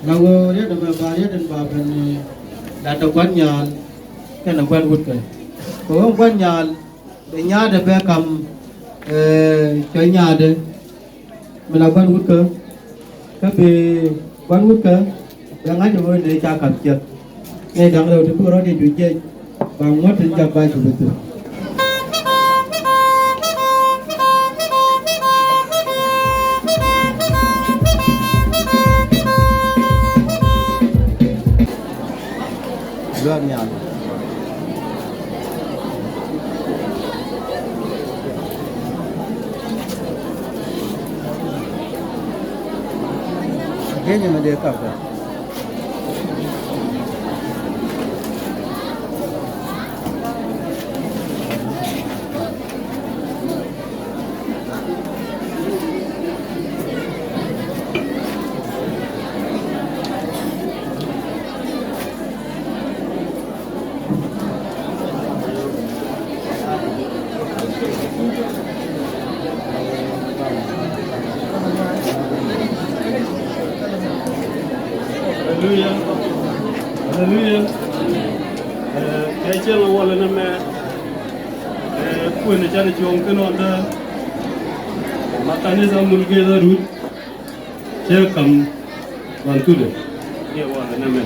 lagu dia dah berbayar dan bahan data kuatnya kan kuat kuat. Kalau kuatnya dia ada bekam coynya ada melakukan kuat tapi kuat kuat yang aja boleh dari cakap je. Ni dah kalau tu orang dia jual bangun dan jaga betul. Luarnya. Ini mana dia kata? Hallelujah. Hallelujah. Kaya la wala na me kuene chane chong keno da Mekanesa mulugeta root che kam bantude ye wala na me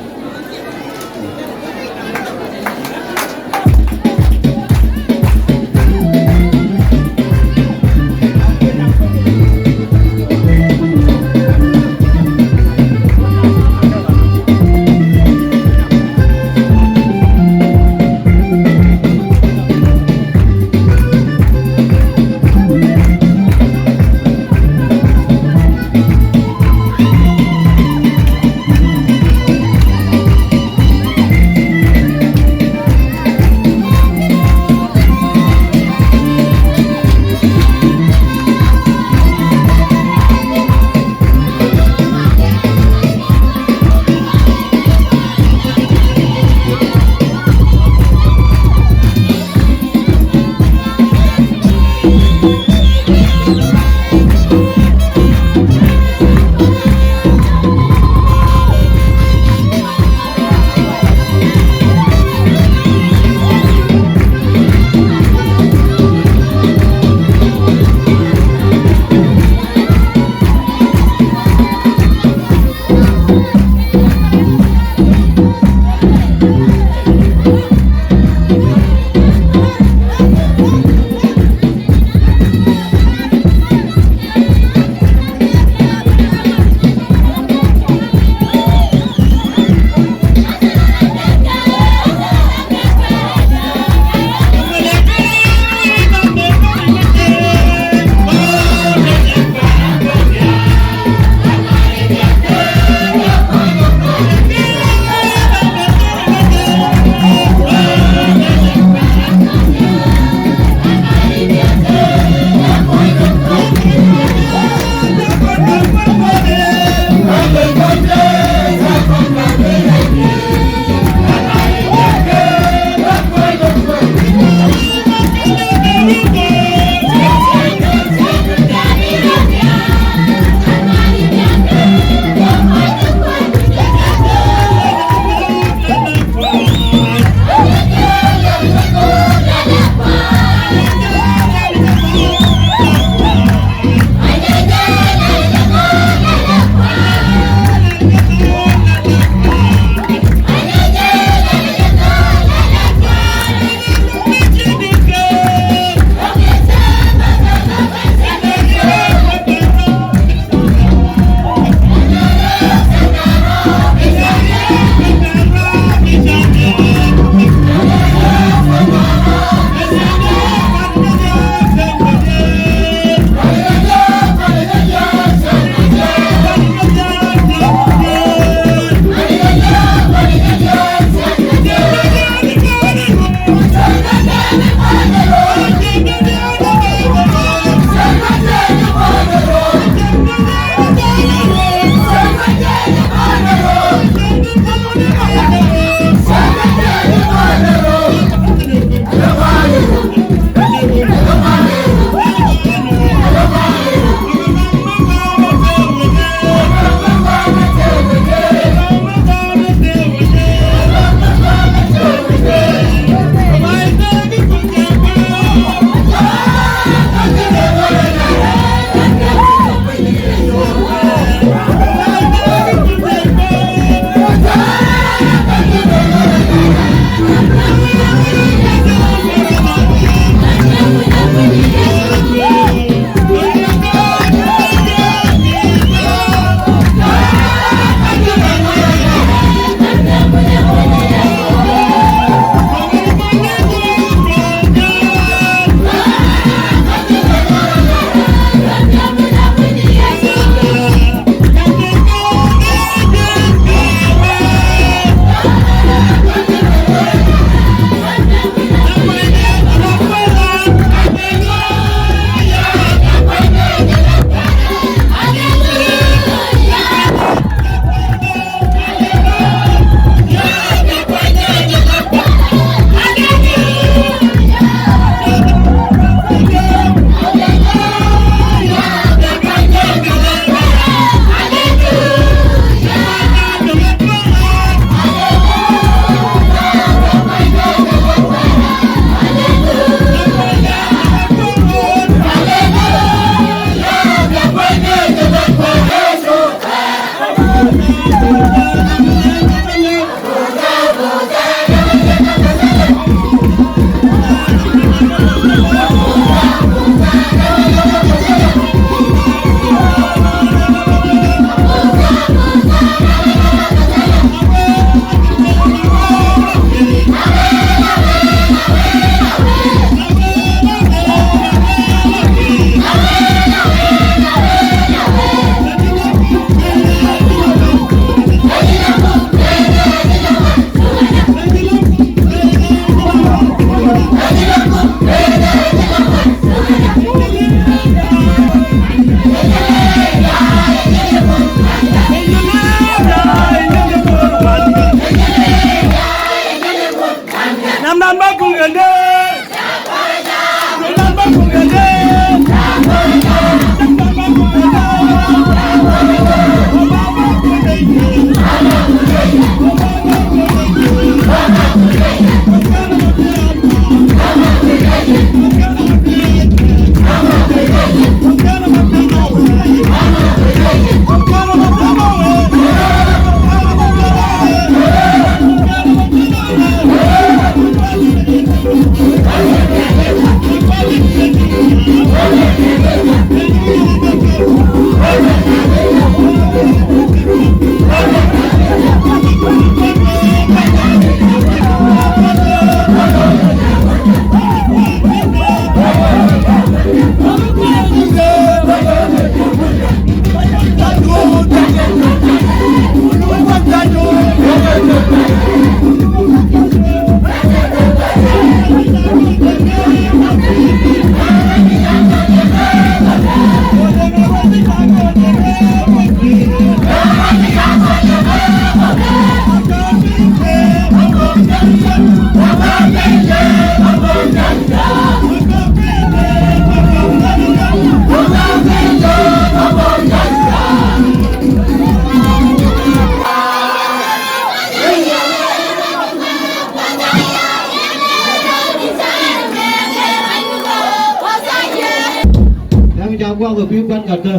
cơ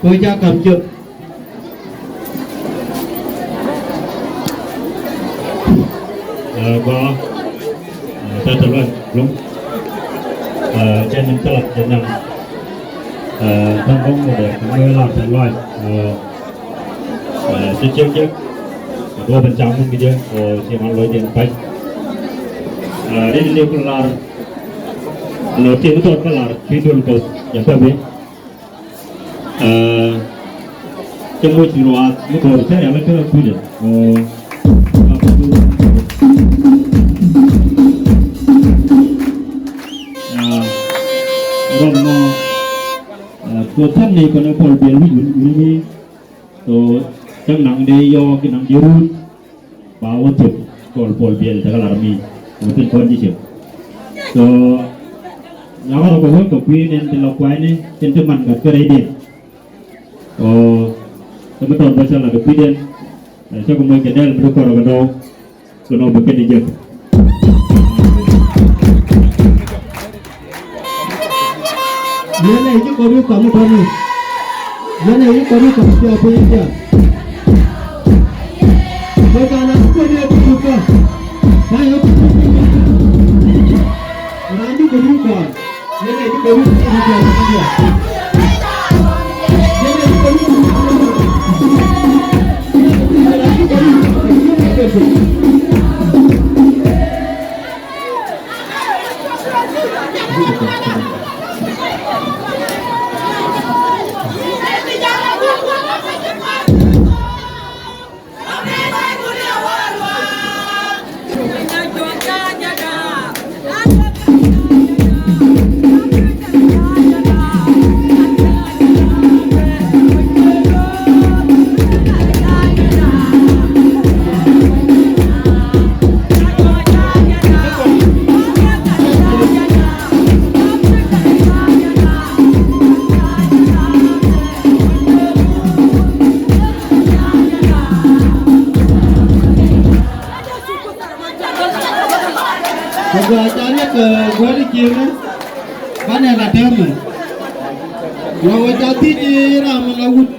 tôi cha cầm chụp có tôi trả lời đúng trên những tập trên năm thông công để người làm thành loại trên chiếc chiếc đua bên trong cái gì chỉ mang lối tiền bay đi đi cũng là lối tiền của tôi là phi đường cầuอย่างแบบนี้trong môi trường loạt nó còn thế này mới có quy định rồi nóตัวท่านนี่ก็นะพอเปลี่ยนวิถีนี้ตัวจังหนังเดียอกินหนังยืดบ่าวจุดก็พอเปลี่ยนแต่ก็ลามีมันเป็นคนที่เชื่อตัวเราก็ต้องพูดกับพี่เนี่ยเป็นเราไว้เนี่ยเป็นตัวมันกับกระไรเด็ดแต่เมื่อตอนไปสลับกับพี่เด่นเจ้าก็ไม่เกิดได้ไม่รู้ก็เราก็โดนก็โดนเป็นเยอะเนี่ยเนี่ยยุคนี้ก็ไม่ทำนี่เนี่ยเนี่ยยุคนี้ก็ไม่เอาไปยังไงเมื่อการนั้นก็เนี่ยก็ยุคก็ไม่เอาไปยังไงร้านยุคนี้ก็เนี่ยเนี่ยยุคนี้ก็ไม่เอาไปยังไงเนี่ยเนี่ยยุคนี้ก็ร้านยุคนี้ก็ไม่เอาไปยังไงacaranya ke gua di kiri kan yang ada mah gua jati di ramen laut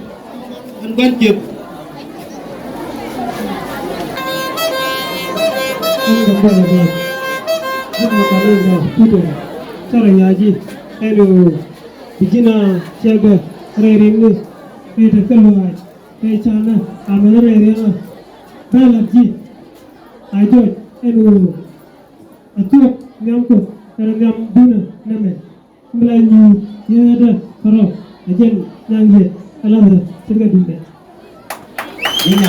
kan banjir caranya aja aduh bikin siaga rering nih itu keluar kayak cana aman rering balap ji ayo aduh atuk nyamku karena nyam buna nama Melayu ya ada kalau ajen nyangge alam dah cerita dunia ini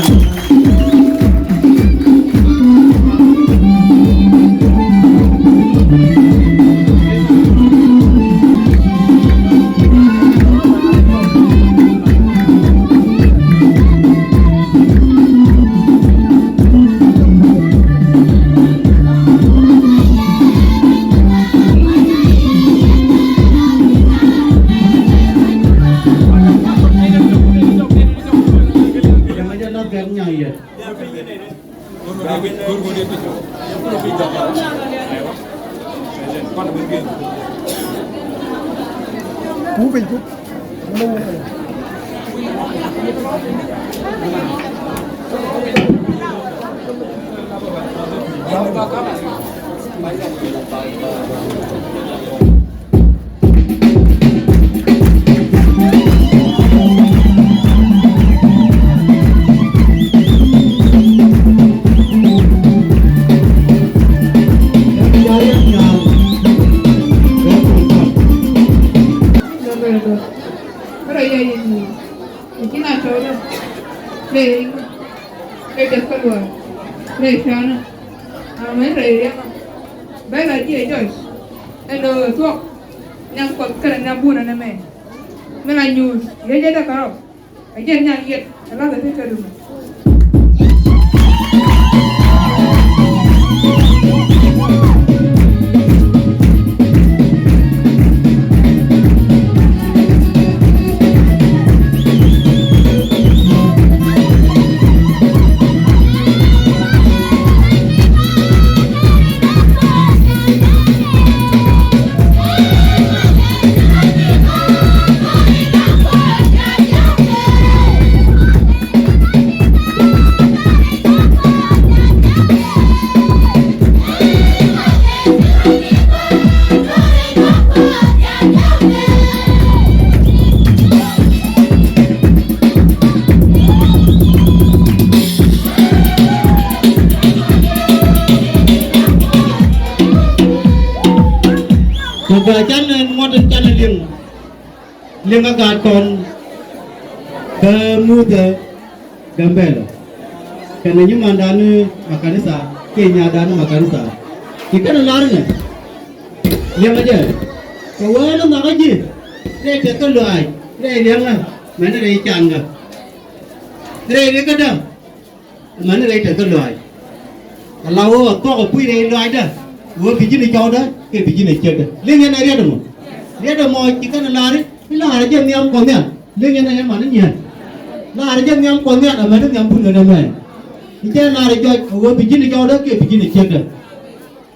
Melayu ya jadi kalau aja nyangit kalau tadi ke rumah chăn modern chăn liêng agak kon kemudian Gambella karena nyaman dan Mekanesa Kenya dan Mekanesa kita larang liang aja kawan nak aja dia dekat luai dia liang lah mana dia cangga dia dekat dah mana dia dekat luai kalau kau pui dia luai dah gua bikin ni kau dah ke bikin ni cek dah liang yang ada mu dia dah mau kita lari aja niam kau ni liang yang ada mana ni lari aja niam kau ni mana niam pun ada mana kita lari aja gua bikin ni kau dah ke bikin ni cek dah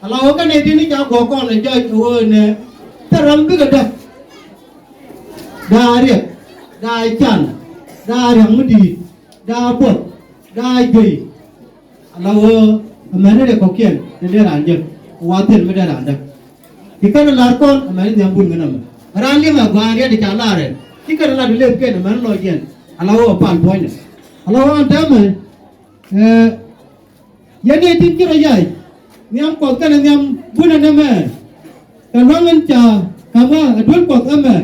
kalau kan ini kau gokong aja gua ni terambil dah dari ikan dari yang mudi dari bot dari jui kalau mana dia kokian dia ranjang watin mana ranjang kita nak larkon mana nyambung dengan nama ranjang apa dia dicalar kita nak dilihat kan mana logian kalau apa poin kalau anda jadi tingkir aja niam kokan niam bulan nama kalau menca kamu adul kot ama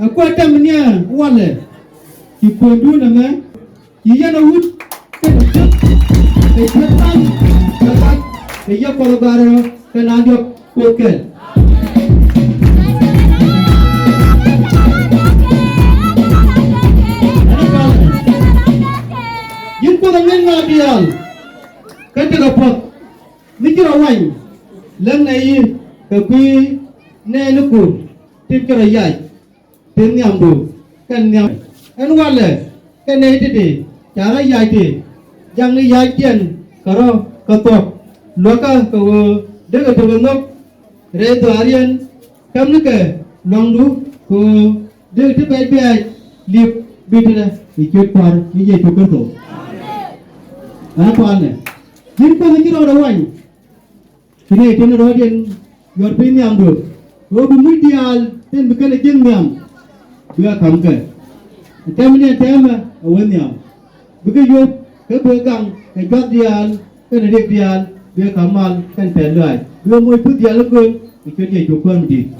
aku ada menya wale kipondu nama iya na wut ketan iya kologaro kenanjok koken yin ko dengan ngadial ketika pot mikir awai lang nai tapi nenuku tim kerajaan tim nyambu kan nyam anu wale kan itu cara yaitu jangan yakin karo ketok loka kau dengan terbentuk redo harian kamu ke longdu ko dengan baik-baik lip bitnya ikut par ini itu kerto apa ane jika mikir orang lain kini itu orang your pinyam bro wo bumudial ten bukan jengyam dia kamke temnya tema awanyam bukan yo ke begang ke jodial ke nedek dial dia kamal kan pelai dia mau ikut dia lagu ikut dia jokon di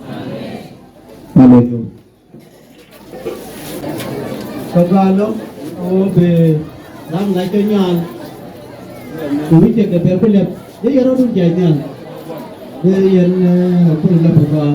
amin yo kagalo obe ram lai kenyal kuwi cek ke pelep dia yaro dun janyal dia yang apa nak buat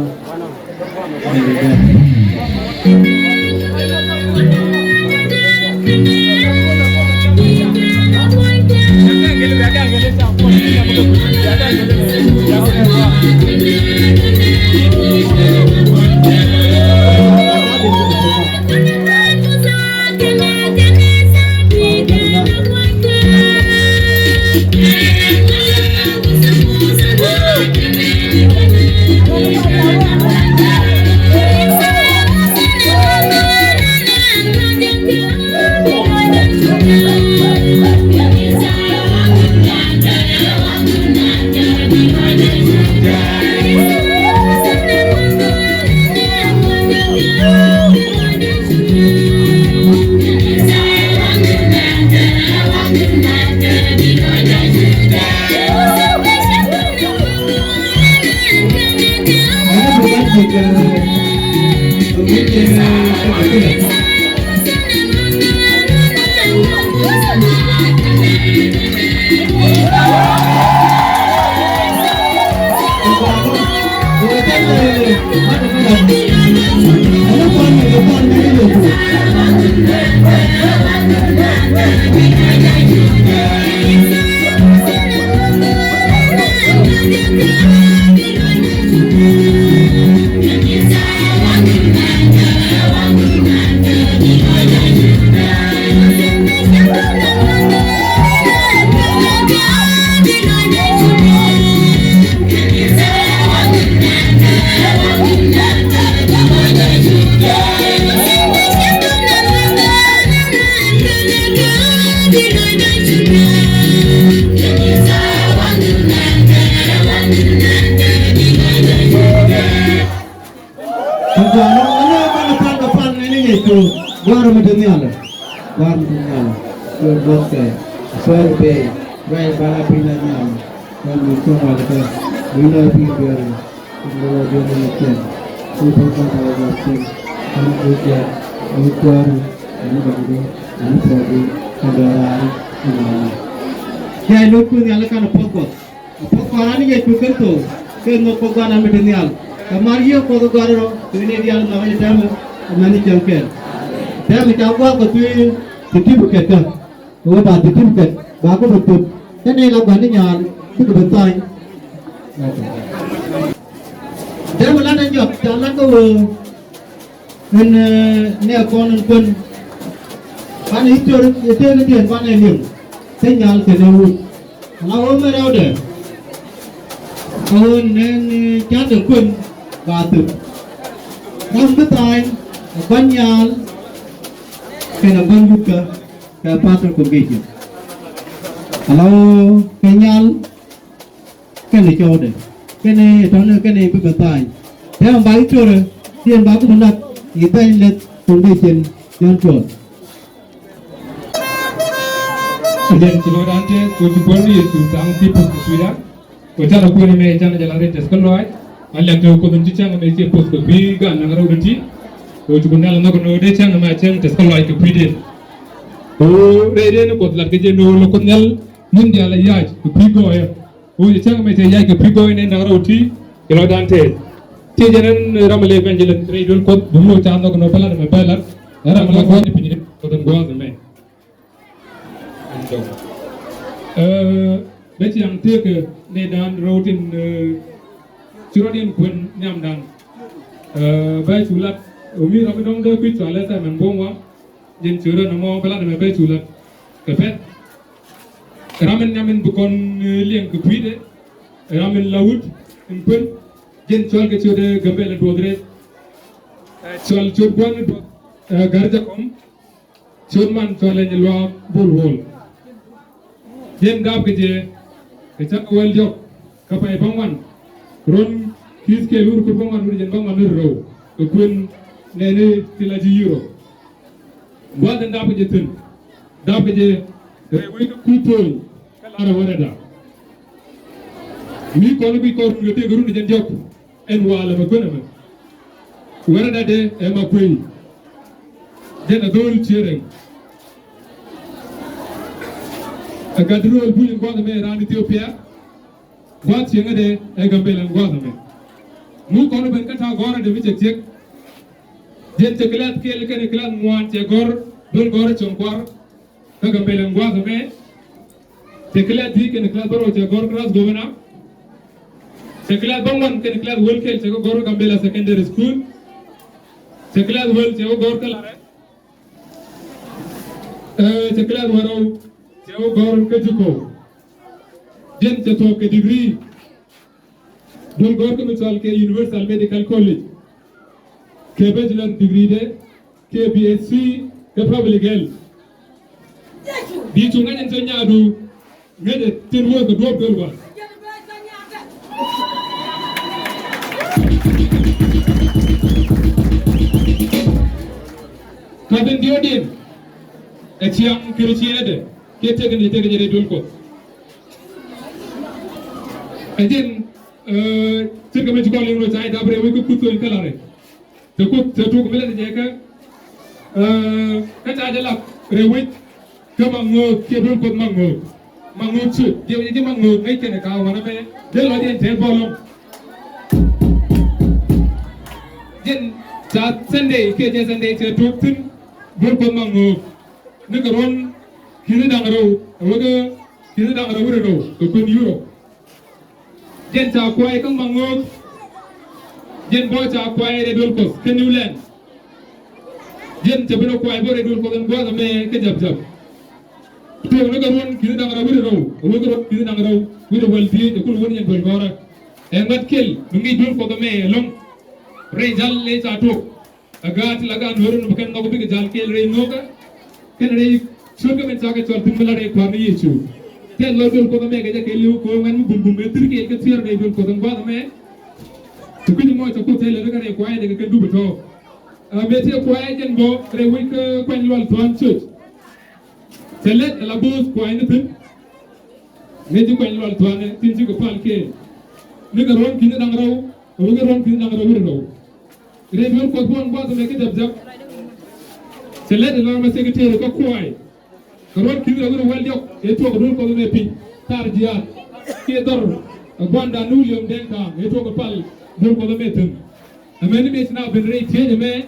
Gambella Duoth and Mekanesa. People come to our team. And we get and quarry and bandu and podi and arari and arari. Jai loku ni alakan pokok. Pokok arani je cukup tu. Kena pokok nama denial. Kemarin pokok garo. Ini dia nama jam. Mana jangkir. Jam jawab aku tu. Titik buket kan. Kau dah titik buket. Bagus betul. Jadi lagu ni nyal. Itu betul. Jam mana jawab. Jalan tu. Nên nè con quân bạn ấy chưa cái tiền bạn này liền thế nhà thì đâu nó mới đâu để hơn nên chát được quân và tự năm cái tay quan nhà cái nào quan giúp cái pastor của cái gì alo cái nhà cái này cho để cái này đó là cái này bị bật tay thế mà bạn ấy chưa rồi tiền bạn cũng đặt kita lihat condition yang kuat. Dan kalau nanti tujuan ni tentang tipu sudah, kita nak punya macam jalan rentas kalau ay, alam tu kau nanti cang macam pos kepi kan negara nanti, tujuan ni alam nak kau nanti cang macam tes kalau ay kepi dia. Oh, reden ni kau telah kerja no lokon nyal, mundi ala yaj kepi kau ya. Oh, cang macam yaj kepi kau ni negara nanti, kalau nanti. Tiada ramai evangelan redul kot bumlo canda kono pelan me pelan ramai kot pinjir kodan gua zame beci yang tiga nedan rotin curadin kun nyam dan bayi culat umi ramai dong deh pit soalnya saya membongwa jen curad nama pelan me bayi culat kepet ramai nyamin bukan liang kepide ramai laut impun jen soal ke code Gambella Duoth soal code buan garja kom code man soal yang luar bulhol jen dap ke cak wel jok kapai bangwan ron kis ke lur ku bangwan ur jen bangwan ur ro ke kun nene tilaji euro buat dap ke tun dap ke rewi ke kutoy kalara warada mi kono bi ko ngete guru jen jok en wala ma gona ma warada de e ma koy jena dol chere agadrol bulin gwa me ran Ethiopia gwa chenga de e Gambella gwa me mu kono ben kata gora de mi chek jen cheklat kel ken klan muan che gor dol gor chonkwar ka Gambella gwa me cheklat di ken klan baro che gor cross governor Sekelas bangun ke kelas welkel cego gor Gambella Secondary School. Sekelas wel cego gor kelare. Sekelas warau cego gor kejuko. Jen ceto ke degree. Dol gor ke misal ke Universal Medical College. Ke bachelor degree de ke BSc ke public health. Di tunga jen so nyaadu ngede tinwo ko do dolwa. Kaben diodin, eciang kerja ada, kita kena jadi dulu ko. Ajen, cerita macam kau yang rojai, dah beri aku kutu yang kelare. Tekuk tertuk mula saja kata aja lah, rewit, ke mango, ke dulu ko mango tu, dia jadi mango, ngai kena kau mana me, dia lagi yang terbolong. Jen, saat Sunday, kerja Sunday tertuk tu. Berko mango, negara kini dangaro, awak kini dangaro berado, kepun euro. Jen cakuai kang mango, jen boy cakuai redul kos, ke New Land. Jen cebeno kuai bo redul kos gua kame ke jab. Tu negara kini dangaro berado, awak kini dangaro berado waldi, jekul wani yang bergora. Engat kel, mengi dul kos kame long, rejal le catuk. Agat laga nurun bukan kau pergi jalan kel rei noga, kan rei surga mencari jual timbal rei kuarni yesu. Tiada lodol kau kami kerja keliu kau kan bum meter ke kecil rei dol kau tengah kami. Tukar mau cakap tel rei rei kuai dengan kendu betul. Mesti kuai jen bo rei wik kuai luar tuan church. Telet labus kuai ni pun. Mesti kuai luar tuan tinju kepal ke. Negara kini dangrau we get one thing we know. Radio was one was to make it up. So let the normal secretary go quiet. The road killer will well yok, it took a rule for the mapping, Targia, Theodore, a Gwanda Nulium Denka, it took a pal, rule for the meeting. A many mates now been raised here, the man.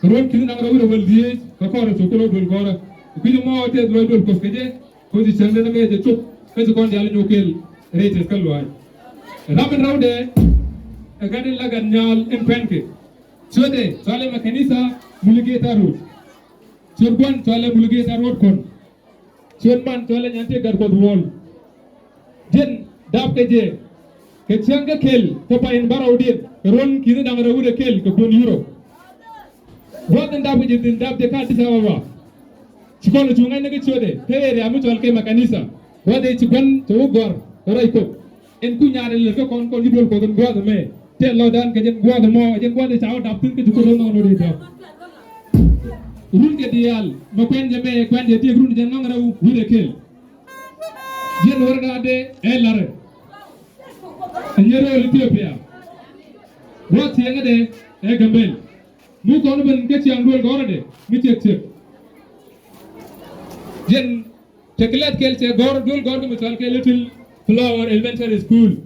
The road killer will be a quarter to Colorado Gora. If you more tell Lloyd Coscaje, who is sending away the troop, physical Jalino kill, rated Kalwai. Rapid round there, a garden laganyal in Pancake. So they, Sale Mekanesa, mulugeta road. Surban Sale mulugeta road con. Surban Sale Yante Garcod wall. Jen, Dapke, Kachanga kill, Topa in Barodian, Ron Kinadanga would kill, Kapun Euro. What and Dapke in Dap the Katisava. Chikon Chunga Nagachode, Hey, Amutual Mekanesa. What they Chikon to Ugor, Raiko. En kunya ada lelaki kon judul kon gua tu me, cek lodan kajen gua tu mo, kajen gua tu cawat dapun ke cukup orang orang itu. Urun ke dial, makuen jeme, kuen jadi urun jangan ngarau bude kel. Jen orang ada lare, anjero Ethiopia. Buat siang ada Gambella. Mu kon ben ke siang dua orang ada, mu cek. Jen ceklat kel cek gor dua orang macam kel little Flower Elementary School.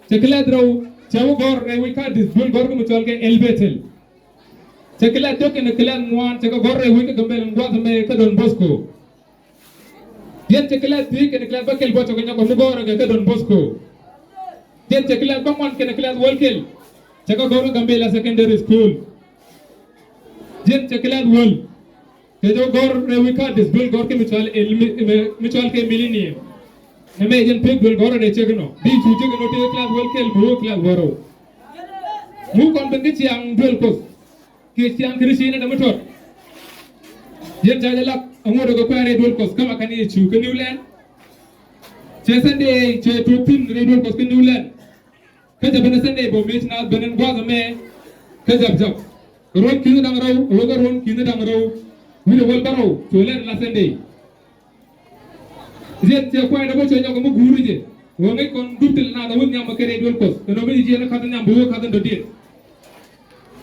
Ceklat row, Chawu Gor, we can't disbull Gorgum Elbetel. Ceklat took in a clan one, Chaka Gor, we can compare and Guatemala, Don Bosco. Yet Ceklat Dick and a clap buckle, but a Don Bosco. Yet Ceklat Bangwan can a class well kill. Chaka Gor Gambella Secondary School. Yet Ceklat Wool. Kajo Gor, we can't disbull Gorgum Mutual Millennium. Imagine pig will go to the chicken. These two chicken will take class will kill Muru class borrow. Move on the young dual coast. Christian Christian and the motor. Yet I lock a motor go carry dual coast. Come, I can eat you. Can you land? Sunday, to pin the dual coast. Can you land? Catch up on a Sunday, but meet not been and was a man. Catch up, jump. Road Kinadang row, Roger Road Kinadang row. With a well barrow to land last Sunday. Yet, you quite a bunch of young Guru. When I can do till now, the one young carry dual coast. The nobody is a cousin and blue cousin to deal.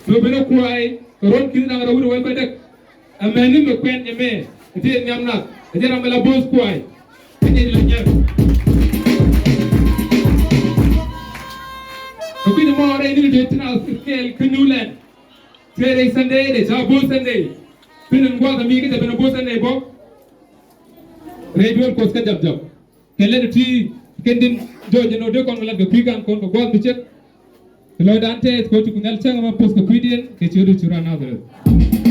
So, when I cry, the road Kinadang row will be back. A man in the quaint a man. It is young not. A general boss cry. And it is young. A bit more I need to now scale Canoe Friday, Sunday, it's our boss Sunday. Pin and go the meeting, the boss Sunday, Bob. Radio Costa Jab. Can let the tree, Kendin, George, and Odekon like the quick and con for God to check. The Lord Ante is going to Kunel Chang, post the Quiddian, get you to run out.